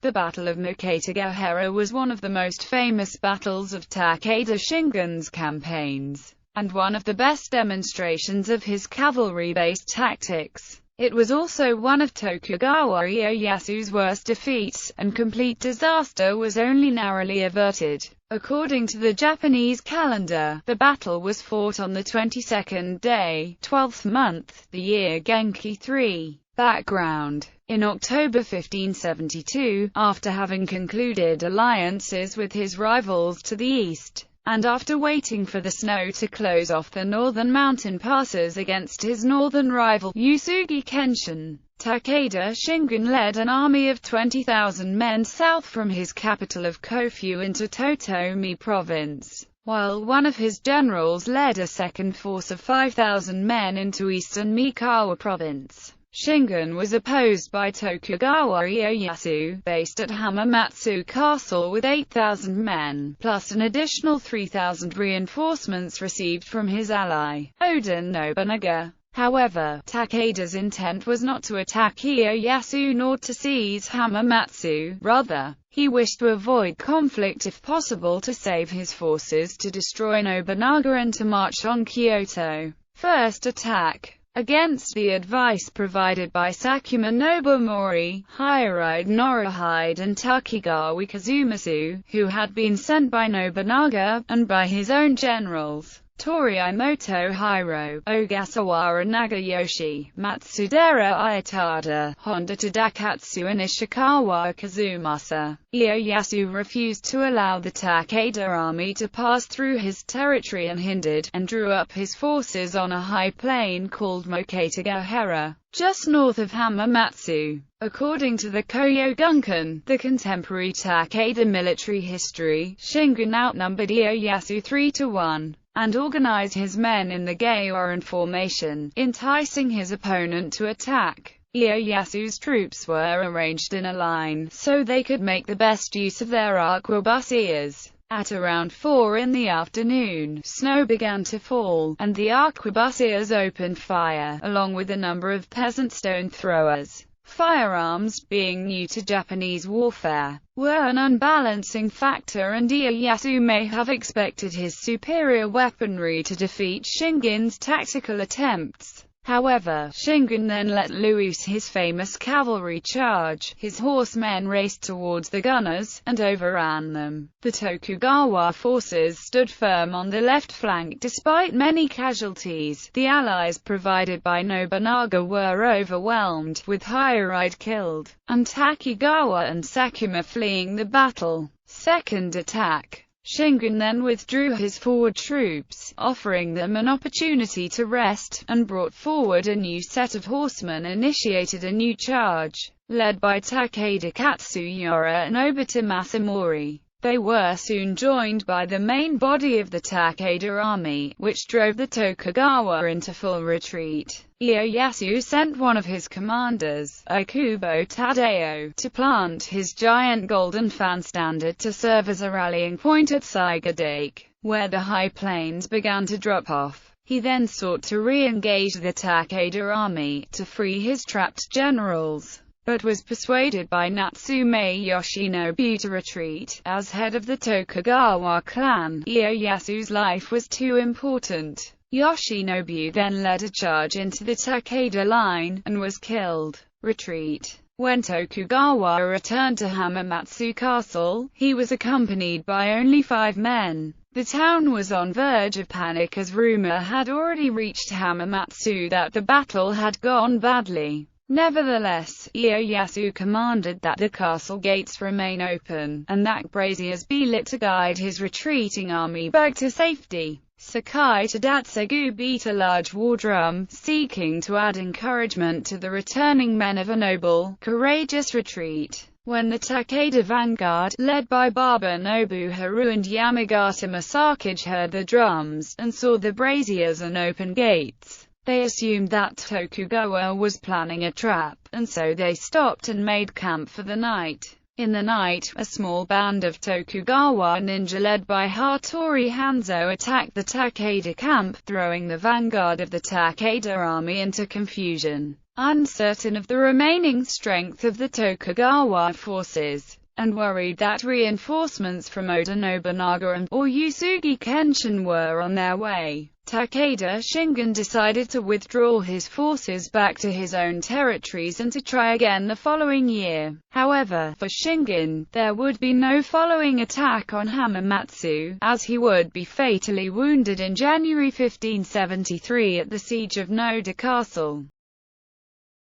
The Battle of Mikatagahara was one of the most famous battles of Takeda Shingen's campaigns, and one of the best demonstrations of his cavalry-based tactics. It was also one of Tokugawa Ieyasu's worst defeats, and complete disaster was only narrowly averted. According to the Japanese calendar, the battle was fought on the 22nd day, 12th month, the year Genki 3. Background: in October 1572, after having concluded alliances with his rivals to the east, and after waiting for the snow to close off the northern mountain passes against his northern rival, Usugi Kenshin, Takeda Shingen led an army of 20,000 men south from his capital of Kofu into Totomi province, while one of his generals led a second force of 5,000 men into eastern Mikawa province. Shingen was opposed by Tokugawa Ieyasu, based at Hamamatsu Castle with 8,000 men, plus an additional 3,000 reinforcements received from his ally, Oda Nobunaga. However, Takeda's intent was not to attack Ieyasu nor to seize Hamamatsu. Rather, he wished to avoid conflict if possible to save his forces to destroy Nobunaga and to march on Kyoto. First attack. Against the advice provided by Sakuma Nobumori, Hyoide Norihide and Takigawa Kazumitsu, who had been sent by Nobunaga, and by his own generals, Toriimoto Hiro, Ogasawara Nagayoshi, Matsudera Itada, Honda Tadakatsu and Ishikawa Kazumasa, Ieyasu refused to allow the Takeda army to pass through his territory unhindered, and drew up his forces on a high plain called Mikatagahara, just north of Hamamatsu. According to the Koyogunkan, the contemporary Takeda military history, Shingen outnumbered Ieyasu 3-1. And organized his men in the Gaoran formation, enticing his opponent to attack. Ieyasu's troops were arranged in a line, so they could make the best use of their arquebusiers. At around 4 in the afternoon, snow began to fall, and the arquebusiers opened fire, along with a number of peasant stone throwers. Firearms, being new to Japanese warfare, were an unbalancing factor, and Ieyasu may have expected his superior weaponry to defeat Shingen's tactical attempts. However, Shingen then let loose his famous cavalry charge. His horsemen raced towards the gunners, and overran them. The Tokugawa forces stood firm on the left flank despite many casualties. The allies provided by Nobunaga were overwhelmed, with Hyoide killed, and Takigawa and Sakuma fleeing the battle. Second attack. Shingen then withdrew his forward troops, offering them an opportunity to rest, and brought forward a new set of horsemen initiated a new charge, led by Takeda Katsuyori and Obata Masamori. They were soon joined by the main body of the Takeda army, which drove the Tokugawa into full retreat. Ieyasu sent one of his commanders, Ikubo Tadao, to plant his giant golden fan standard to serve as a rallying point at Saigadake, where the high plains began to drop off. He then sought to re-engage the Takeda army, to free his trapped generals, but was persuaded by Natsume Yoshinobu to retreat. As head of the Tokugawa clan, Ieyasu's life was too important. Yoshinobu then led a charge into the Takeda line, and was killed. Retreat. When Tokugawa returned to Hamamatsu Castle, he was accompanied by only 5 men. The town was on verge of panic as rumor had already reached Hamamatsu that the battle had gone badly. Nevertheless, Ieyasu commanded that the castle gates remain open, and that braziers be lit to guide his retreating army back to safety. Sakai Tadatsegu beat a large war drum, seeking to add encouragement to the returning men of a noble, courageous retreat. When the Takeda vanguard, led by Baba Nobuharu and Yamagata Masakage, heard the drums, and saw the braziers and open gates, they assumed that Tokugawa was planning a trap, and so they stopped and made camp for the night. In the night, a small band of Tokugawa ninja led by Hattori Hanzo attacked the Takeda camp, throwing the vanguard of the Takeda army into confusion. uncertain of the remaining strength of the Tokugawa forces, and worried that reinforcements from Oda Nobunaga or Uesugi Kenshin were on their way, Takeda Shingen decided to withdraw his forces back to his own territories and to try again the following year. However, for Shingen, there would be no following attack on Hamamatsu, as he would be fatally wounded in January 1573 at the siege of Noda Castle.